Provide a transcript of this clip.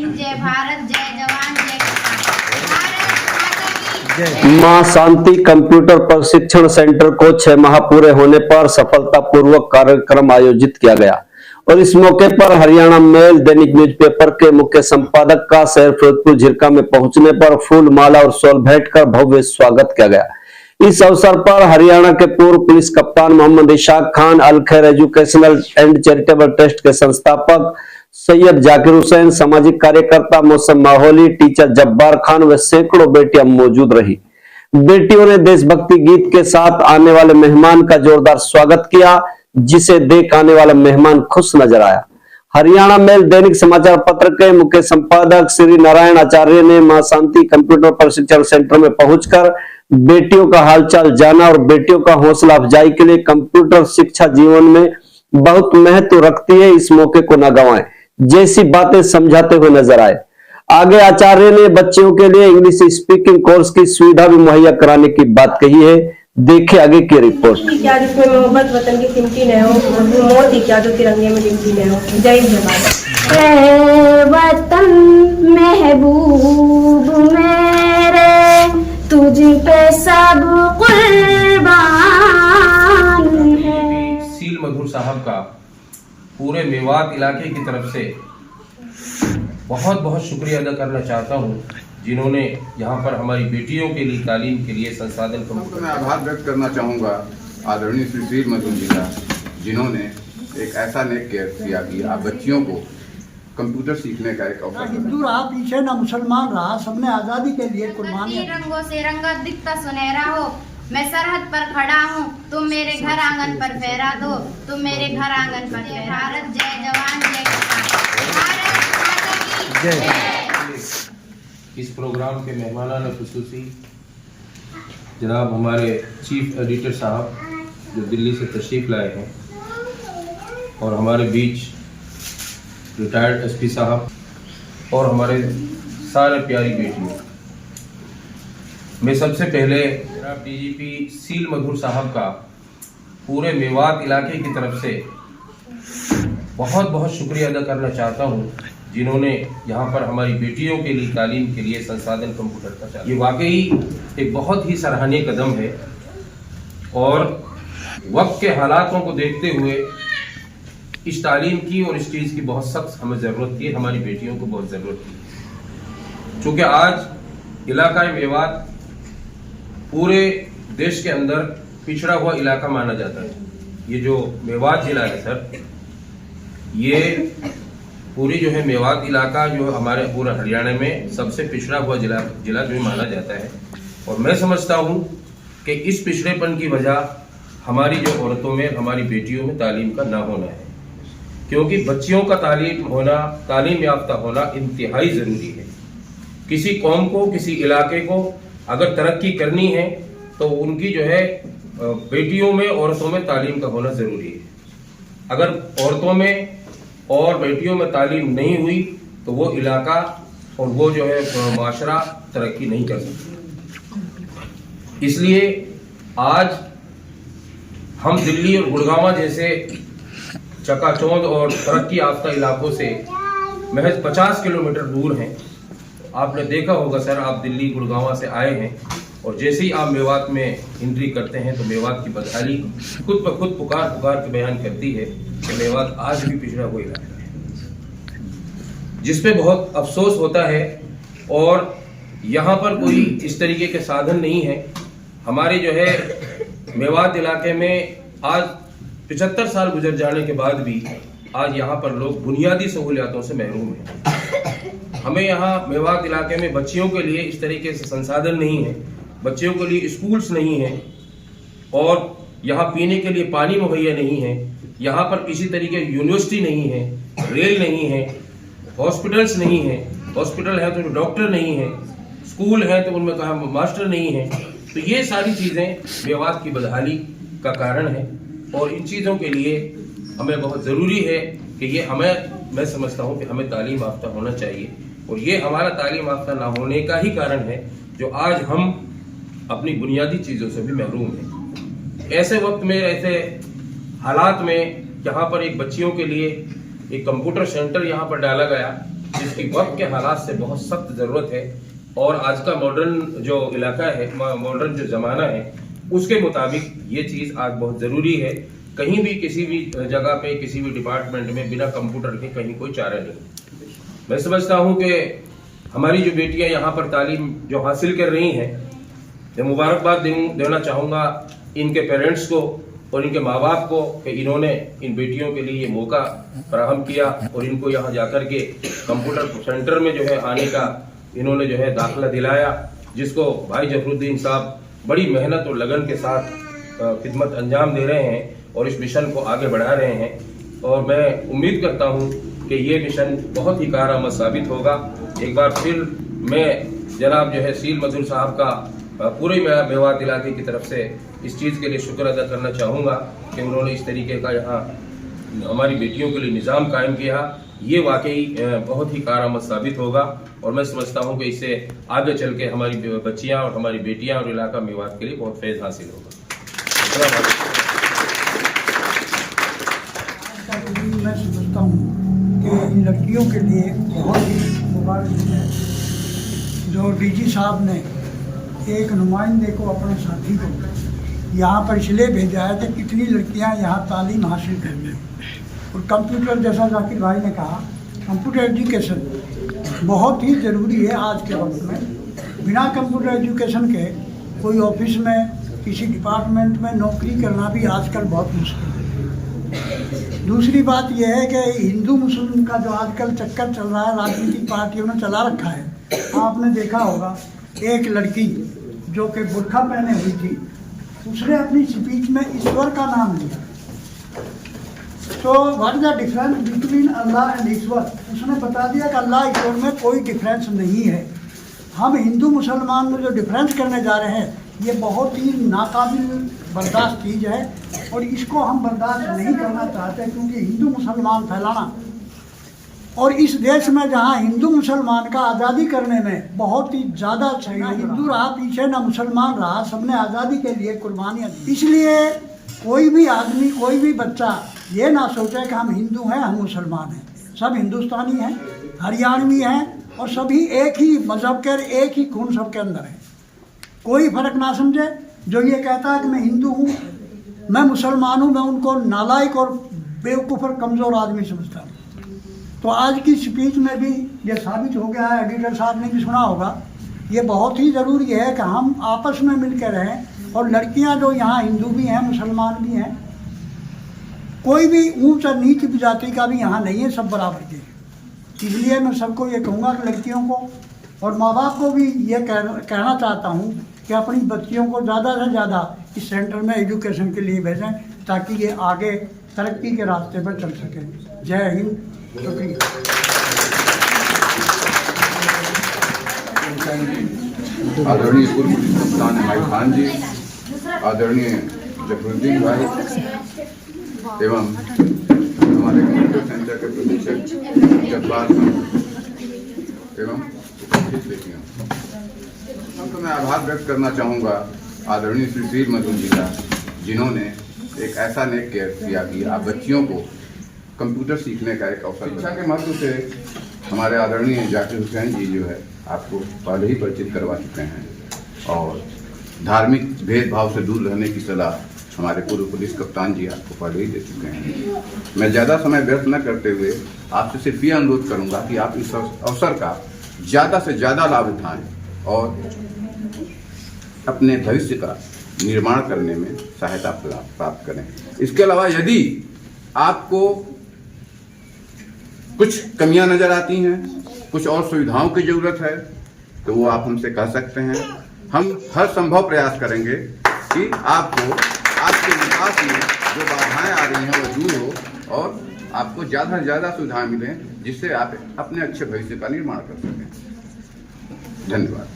हिंद, जय भारत, जय जवान, जय किसान। भारत माता की जय। मां शांति कंप्यूटर प्रशिक्षण सेंटर को 6 माह पूरे होने पर सफलतापूर्वक कार्यक्रम आयोजित किया गया और इस मौके पर हरियाणा मेल दैनिक न्यूज़पेपर के मुख्य संपादक का शहर फिरोजपुर झिरका में पहुंचने पर फूल माला और शॉल भेंट कर भव्य स्वागत किया गया। इस अवसर पर हरियाणा के पूर्व पुलिस कप्तान मोहम्मद इशाक खान, अल खैर एजुकेशनल एंड चैरिटेबल ट्रस्ट के संस्थापक सैयद जाकिर हुसैन, सामाजिक कार्यकर्ता मौसम माहौली, टीचर जब्बार खान व सैकड़ों बेटियां मौजूद रही। बेटियों ने देशभक्ति गीत के साथ आने वाले मेहमान का जोरदार स्वागत किया, जिसे देख आने वाला मेहमान खुश नजर आया। हरियाणा मेल दैनिक समाचार पत्र के मुख्य संपादक श्री नारायण आचार्य ने मां शांति कंप्यूटर प्रशिक्षण सेंटर में पहुंचकर बेटियों का हालचाल जाना और बेटियों का हौसला अफजाई के लिए कंप्यूटर शिक्षा जीवन में बहुत महत्व रखती है, इस मौके को न गंवाएं जैसी बातें समझाते हुए नजर आए। आगे आचार्य ने बच्चों के लिए इंग्लिश स्पीकिंग कोर्स की सुविधा भी मुहैया कराने की बात कही है। देखिए आगे की रिपोर्ट। क्या जिसमें मोहब्बत वतन की कीमती न हो, मोती क्या जो तिरंगे में गिनती न हो। जय हिंद भारत। वतन महबूब मेरे, तुझ पे सब कुर्बान है। सील मधुर साहब का पूरे मेवात इलाके की तरफ से बहुत बहुत शुक्रिया अदा करना चाहता हूँ, जिन्होंने यहाँ पर हमारी बेटियों के लिए तालीम के लिए संसाधन को मैं आभार व्यक्त करना चाहूँगा आदरणीय श्री सील मधुर जी का, जिन्होंने एक ऐसा नेक केयर किया कि आप बच्चियों को कंप्यूटर सीखने का एक अवसर। हिंदू रहा पीछे ना मुसलमान रहा, सबने आज़ादी के लिए कुर्बानी। रंगों से रंगा दिखता सुनहरा हो, मैं सरहद पर खड़ा हूँ, तुम मेरे घर आंगन पर फहरा दो, तुम मेरे घर आंगन पर। जय भारत, जय जवान, जय किसान। भारत माता की जय। इस प्रोग्राम के मेहमानान खुसूसी जनाब हमारे चीफ एडिटर साहब जो दिल्ली से तशरीफ़ लाए हैं और हमारे बीच रिटायर्ड एसपी साहब और हमारे सारे प्यारी बेटियों, मैं सबसे पहले जनाब डीजीपी सील मधुर साहब का पूरे मेवात इलाके की तरफ से बहुत बहुत शुक्रिया अदा करना चाहता हूँ, जिन्होंने यहाँ पर हमारी बेटियों के लिए तालीम के लिए संसाधन कंप्यूटर का चालू। ये वाकई एक बहुत ही सराहनीय कदम है और वक्त के हालातों को देखते हुए इस तालीम की और इस चीज़ की बहुत सख्त हमें ज़रूरत थी, हमारी बेटियों को बहुत ज़रूरत थी। चूँकि आज इलाका मेवात पूरे देश के अंदर पिछड़ा हुआ इलाका माना जाता है। ये जो मेवात ज़िला है सर, ये पूरी जो है मेवात इलाका जो हमारे पूरा हरियाणा में सबसे पिछड़ा हुआ जिला जो माना जाता है। और मैं समझता हूँ कि इस पिछड़ेपन की वजह हमारी जो औरतों में, हमारी बेटियों में तालीम का ना होना है, क्योंकि बच्चियों का तालीम याफ्ता होना इंतहाई ज़रूरी है। किसी कौम को, किसी इलाके को अगर तरक्की करनी है तो उनकी जो है बेटियों में, औरतों में तालीम का होना ज़रूरी है। अगर औरतों में और बेटियों में तालीम नहीं हुई तो वो इलाका और वो जो है माशरा तरक्की नहीं कर सकती। इसलिए आज हम दिल्ली और गुड़गांव जैसे चकाचौंध और तरक्की याफ्ता इलाकों से महज 50 किलोमीटर दूर हैं। आपने देखा होगा सर, आप दिल्ली गुड़गांव से आए हैं और जैसे ही आप मेवात में एंट्री करते हैं तो मेवात की बदहाली खुद ब खुद पुकार के बयान करती है कि मेवात आज भी पिछड़ा हुआ इलाका है, जिसपे बहुत अफसोस होता है। और यहाँ पर कोई इस तरीके के साधन नहीं है। हमारे जो है मेवात इलाके में आज 75 साल गुजर जाने के बाद भी आज यहाँ पर लोग बुनियादी सहूलियातों से महरूम हैं। हमें यहाँ मेवात इलाके में बच्चियों के लिए इस तरीके से संसाधन नहीं है, बच्चियों के लिए स्कूल्स नहीं हैं और यहाँ पीने के लिए पानी मुहैया नहीं है। यहाँ पर किसी तरीके की यूनिवर्सिटी नहीं है, रेल नहीं है, हॉस्पिटल्स नहीं है, हॉस्पिटल है तो डॉक्टर नहीं है, स्कूल है तो उनमें कहा मास्टर नहीं है। तो ये सारी चीज़ें मेवात की बदहाली का कारण है और इन चीज़ों के लिए हमें बहुत ज़रूरी है कि ये मैं समझता हूँ कि हमें तालीम याफ्ता होना चाहिए और ये हमारा तालीम याफ्ता ना होने का ही कारण है जो आज हम अपनी बुनियादी चीज़ों से भी महरूम हैं। ऐसे वक्त में, ऐसे हालात में यहाँ पर एक बच्चियों के लिए एक कंप्यूटर सेंटर यहाँ पर डाला गया जिसकी वक्त के हालात से बहुत सख्त ज़रूरत है। और आज का मॉडर्न जो इलाका है, मॉडर्न जो ज़माना है, उसके मुताबिक ये चीज़ आज बहुत ज़रूरी है। कहीं भी किसी भी जगह पे किसी भी डिपार्टमेंट में बिना कंप्यूटर के कहीं कोई चारा नहीं। मैं समझता हूँ कि हमारी जो बेटियां यहाँ पर तालीम जो हासिल कर रही हैं, मैं मुबारकबाद देना चाहूँगा इनके पेरेंट्स को और इनके माँ बाप को कि इन्होंने इन बेटियों के लिए ये मौका फराहम किया और इनको यहाँ जाकर के कंप्यूटर सेंटर में जो है आने का इन्होंने जो है दाखिला दिलाया, जिसको भाई जफरुद्दीन साहब बड़ी मेहनत और लगन के साथ खिदमत अंजाम दे रहे हैं और इस मिशन को आगे बढ़ा रहे हैं। और मैं उम्मीद करता हूँ कि ये मिशन बहुत ही कारआमद साबित होगा। एक बार फिर मैं जनाब जो है सील मजूर साहब का पूरे मेवात इलाके की तरफ से इस चीज़ के लिए शुक्र अदा करना चाहूँगा कि उन्होंने इस तरीके का यहाँ हमारी बेटियों के लिए निज़ाम कायम किया। ये वाकई बहुत ही कारआमद साबित होगा और मैं समझता हूँ कि इससे आगे चल के हमारी बच्चियाँ और हमारी बेटियाँ और इलाका मेवात के लिए बहुत फैज़ हासिल होगा। मैं समझता हूँ कि इन लड़कियों के लिए बहुत ही मुबारक है जो डीजी साहब ने एक नुमाइंदे को, अपने साथी को यहाँ पर इसलिए भेजा है कि कितनी लड़कियाँ यहाँ तालीम हासिल कर लें। और कंप्यूटर, जैसा जाकिर भाई ने कहा, कंप्यूटर एजुकेशन बहुत ही ज़रूरी है आज के वक्त में। बिना कंप्यूटर एजुकेशन के कोई ऑफिस में, किसी डिपार्टमेंट में नौकरी करना भी आजकल बहुत मुश्किल है। दूसरी बात यह है कि हिंदू मुस्लिम का जो आजकल चक्कर चल रहा है, राजनीतिक पार्टियों ने चला रखा है। आपने देखा होगा एक लड़की जो कि बुर्खा पहने हुई थी, उसने अपनी स्पीच में ईश्वर का नाम लिया। तो what is the difference between Allah and Ishwar? उसने बता दिया कि अल्लाह ईश्वर में कोई डिफरेंस नहीं है। हम हिंदू मुसलमान में जो डिफरेंस करने जा रहे हैं, ये बहुत ही नाकाबिल बर्दाश्त चीज़ है और इसको हम बर्दाश्त नहीं करना चाहते, क्योंकि हिंदू मुसलमान फैलाना और इस देश में जहाँ हिंदू मुसलमान का आज़ादी करने में बहुत ही ज़्यादा ना हिंदू रहा पीछे, ना मुसलमान रहा, सबने आज़ादी के लिए कुर्बानियाँ दी। इसलिए कोई भी आदमी, कोई भी बच्चा ये ना सोचे कि हम हिंदू हैं, हम मुसलमान हैं। सब हिंदुस्तानी हैं, हरियाणवी हैं और सभी एक ही मज़हब के, एक ही खून सबके अंदर है। कोई फ़र्क ना समझे। जो ये कहता है कि मैं हिंदू हूँ, मैं मुसलमान हूँ, मैं उनको नालायक और बेवकूफ़ और कमज़ोर आदमी समझता हूँ। तो आज की स्पीच में भी ये साबित हो गया है, एडिटर साहब ने भी सुना होगा। ये बहुत ही ज़रूरी है कि हम आपस में मिल कर रहें और लड़कियां जो यहाँ हिंदू भी हैं, मुसलमान भी हैं, कोई भी ऊंच और नीच जाति का भी यहाँ नहीं है, सब बराबर के। इसलिए मैं सबको ये कहूँगा कि लड़कियों को और माँ बाप को भी ये कहना चाहता हूँ कि अपनी बच्चियों को ज़्यादा से ज़्यादा इस सेंटर में एजुकेशन के लिए भेजें, ताकि ये आगे तरक्की के रास्ते पर चल सकें। जय हिंद, शुक्रिया। आदरणीय पूर्व पुलिस कप्तान भाई खान जी, आदरणीय जफरुद्दीन भाई एवं हमारे कंप्यूटर सेंटर के प्रशिक्षक जब्बार एवं बेटियों, तो मैं आभार व्यक्त करना चाहूँगा आदरणीय श्री सील मजूर जी का, जिन्होंने एक ऐसा नेक केयर किया कि आप बच्चियों को कंप्यूटर सीखने का एक अवसर। शिक्षा के महत्व से हमारे आदरणीय जाकिर हुसैन जी जो है आपको पहले ही परिचित करवा चुके हैं और धार्मिक भेदभाव से दूर रहने की सलाह हमारे पूर्व पुलिस कप्तान जी आपको पहले ही दे चुके हैं। मैं ज़्यादा समय व्यर्थ न करते हुए आपसे सिर्फ ये अनुरोध करूँगा कि आप इस अवसर का ज़्यादा से ज़्यादा लाभ उठाएं और अपने भविष्य का निर्माण करने में सहायता प्राप्त करें। इसके अलावा यदि आपको कुछ कमियां नज़र आती हैं, कुछ और सुविधाओं की ज़रूरत है, तो वो आप हमसे कह सकते हैं। हम हर संभव प्रयास करेंगे कि आपको आपके विकास में जो बाधाएं आ रही हैं वो दूर हो और आपको ज़्यादा से ज़्यादा सुविधाएं मिलें, जिससे आप अपने अच्छे भविष्य का निर्माण कर सकें। धन्यवाद।